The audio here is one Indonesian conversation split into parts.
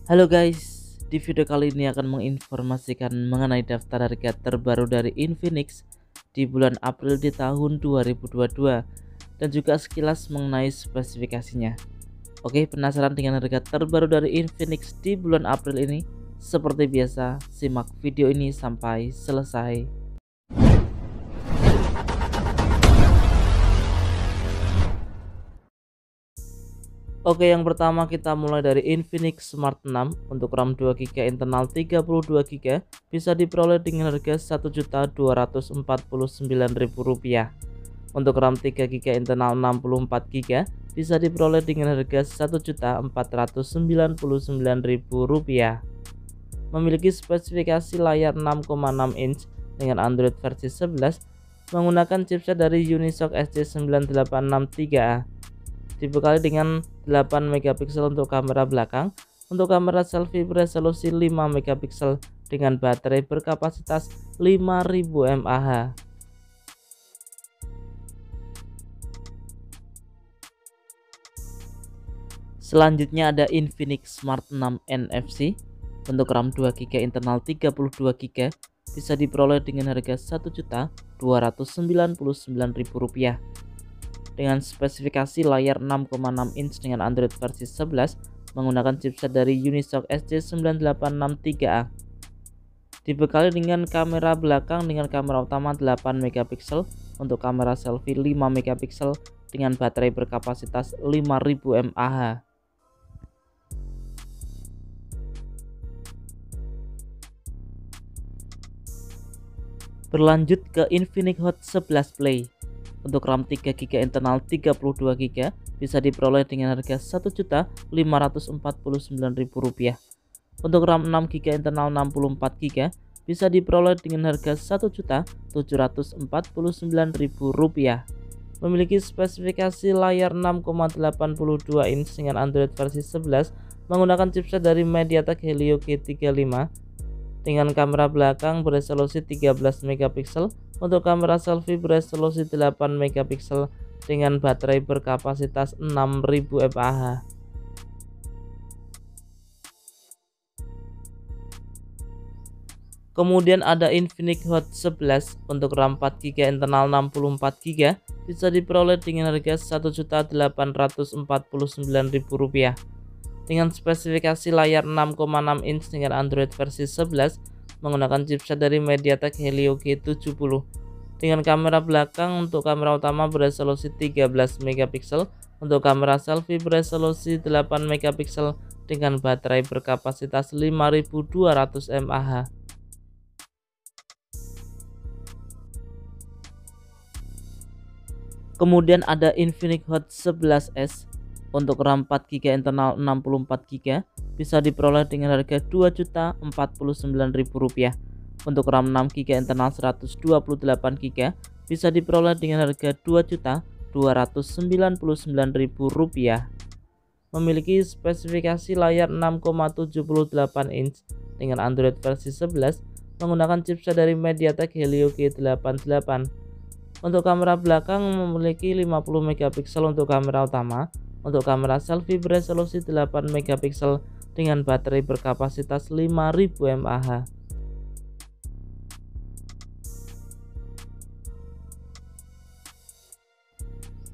Halo guys, di video kali ini akan menginformasikan mengenai daftar harga terbaru dari Infinix di bulan April di tahun 2022 dan juga sekilas mengenai spesifikasinya. Oke, penasaran dengan harga terbaru dari Infinix di bulan April ini? Seperti biasa, simak video ini sampai selesai. Oke, yang pertama kita mulai dari Infinix Smart 6 untuk RAM 2GB internal 32GB bisa diperoleh dengan harga Rp1.249.000. Untuk RAM 3GB internal 64GB bisa diperoleh dengan harga Rp1.499.000. Memiliki spesifikasi layar 6,6 inch dengan Android versi 11 menggunakan chipset dari Unisoc SC9863A. Dibekali dengan 8 megapiksel untuk kamera belakang. Untuk kamera selfie beresolusi 5 megapiksel dengan baterai berkapasitas 5000 mAh. Selanjutnya ada Infinix Smart 6 NFC untuk RAM 2GB internal 32GB bisa diperoleh dengan harga Rp1.299.000 dengan spesifikasi layar 6,6 inch dengan Android versi 11 menggunakan chipset dari Unisoc SC9863A. Dibekali dengan kamera belakang dengan kamera utama 8 megapiksel untuk kamera selfie 5 megapiksel dengan baterai berkapasitas 5000 mAh. Berlanjut ke Infinix Hot 11 Play. Untuk RAM 3GB internal 32GB bisa diperoleh dengan harga Rp1.549.000. Untuk RAM 6GB internal 64GB bisa diperoleh dengan harga Rp1.749.000. Memiliki spesifikasi layar 6,82 inch dengan Android versi 11 menggunakan chipset dari MediaTek Helio G35 dengan kamera belakang beresolusi 13 megapiksel. Untuk kamera selfie beresolusi 8 megapiksel dengan baterai berkapasitas 6000 mAh. Kemudian ada Infinix Hot 11 untuk RAM 4GB internal 64GB bisa diperoleh dengan harga Rp1.849.000 dengan spesifikasi layar 6,6 inch dengan Android versi 11 menggunakan chipset dari MediaTek Helio G70 dengan kamera belakang. Untuk kamera utama beresolusi 13 megapiksel, untuk kamera selfie beresolusi 8 megapiksel dengan baterai berkapasitas 5200 mAh. Kemudian ada Infinix Hot 11S untuk RAM 4GB internal 64GB bisa diperoleh dengan harga Rp2.049.000. Untuk RAM 6GB internal 128GB bisa diperoleh dengan harga Rp2.299.000. Memiliki spesifikasi layar 6,78 inch dengan Android versi 11 menggunakan chipset dari MediaTek Helio G88. Untuk kamera belakang memiliki 50 megapiksel untuk kamera utama. Untuk kamera selfie beresolusi 8 megapiksel dengan baterai berkapasitas 5000 mAh.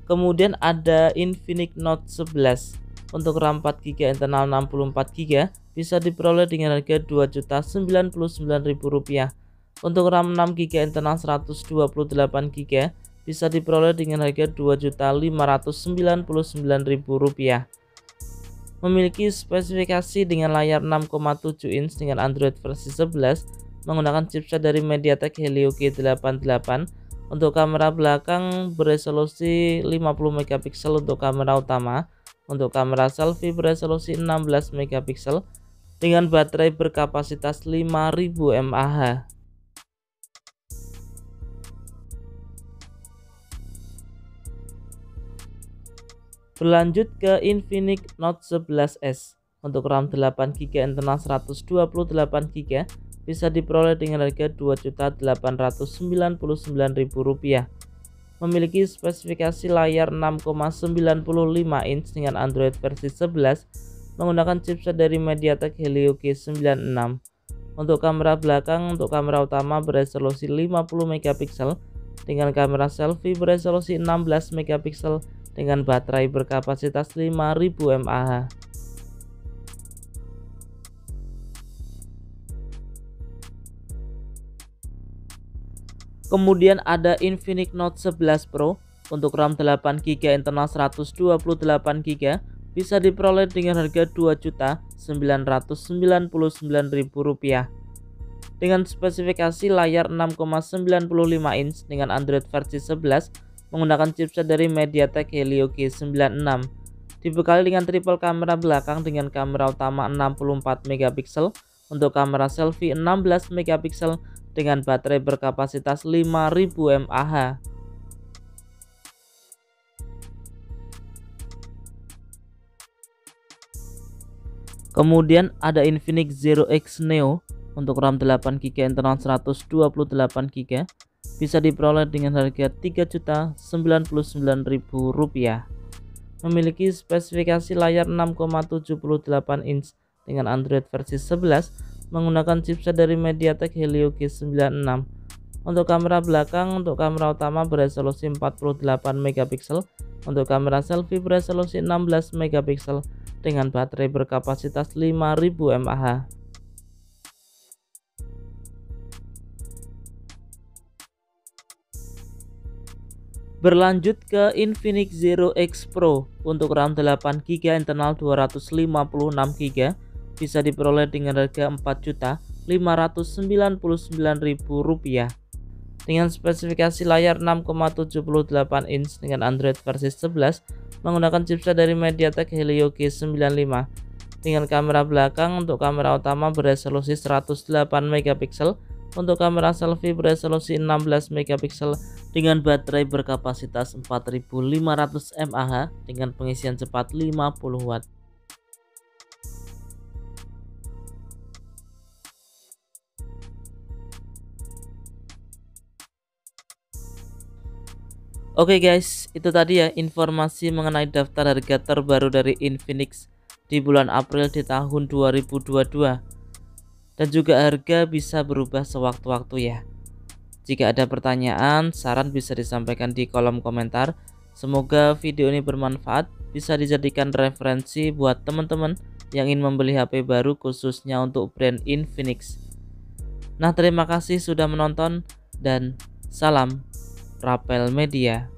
Kemudian ada Infinix Note 11 untuk RAM 4GB internal 64GB bisa diperoleh dengan harga Rp2.099.000. Untuk RAM 6GB internal 128GB bisa diperoleh dengan harga Rp2.599.000. Memiliki spesifikasi dengan layar 6,7 inch dengan Android versi 11 menggunakan chipset dari MediaTek Helio G88. Untuk kamera belakang beresolusi 50 megapiksel untuk kamera utama. Untuk kamera selfie beresolusi 16 megapiksel dengan baterai berkapasitas 5000 mAh. Berlanjut ke Infinix Note 11S untuk RAM 8GB internal 128GB bisa diperoleh dengan harga Rp2.899.000. Memiliki spesifikasi layar 6,95 inch dengan Android versi 11 menggunakan chipset dari MediaTek Helio G96. Untuk kamera belakang, untuk kamera utama beresolusi 50 megapiksel dengan kamera selfie beresolusi 16 megapiksel dengan baterai berkapasitas 5000 mAh. Kemudian ada Infinix Note 11 Pro untuk RAM 8GB internal 128GB bisa diperoleh dengan harga Rp2.999.000 dengan spesifikasi layar 6,95 inch dengan Android versi 11 menggunakan chipset dari MediaTek Helio G96, dibekali dengan triple kamera belakang dengan kamera utama 64 megapiksel, untuk kamera selfie 16 megapiksel dengan baterai berkapasitas 5000 mAh. Kemudian ada Infinix Zero X Neo untuk RAM 8GB internal 128GB bisa diperoleh dengan harga Rp3.099.000. Memiliki spesifikasi layar 6,78 inch dengan Android versi 11 menggunakan chipset dari MediaTek Helio G96. Untuk kamera belakang, untuk kamera utama beresolusi 48 megapiksel, untuk kamera selfie beresolusi 16 megapiksel dengan baterai berkapasitas 5000 mAh. Berlanjut ke Infinix Zero X Pro untuk RAM 8GB internal 256GB bisa diperoleh dengan harga Rp4.599.000 dengan spesifikasi layar 6,78 inch dengan Android versi 11 menggunakan chipset dari MediaTek Helio G95. Dengan kamera belakang, untuk kamera utama beresolusi 108 megapiksel, untuk kamera selfie beresolusi 16 megapiksel dengan baterai berkapasitas 4500 mAh dengan pengisian cepat 50 watt. Oke guys, itu tadi ya informasi mengenai daftar harga terbaru dari Infinix di bulan April di tahun 2022. Dan juga harga bisa berubah sewaktu-waktu ya. Jika ada pertanyaan, saran bisa disampaikan di kolom komentar. Semoga video ini bermanfaat, bisa dijadikan referensi buat teman-teman yang ingin membeli HP baru khususnya untuk brand Infinix. Nah, terima kasih sudah menonton dan salam Rapel Media.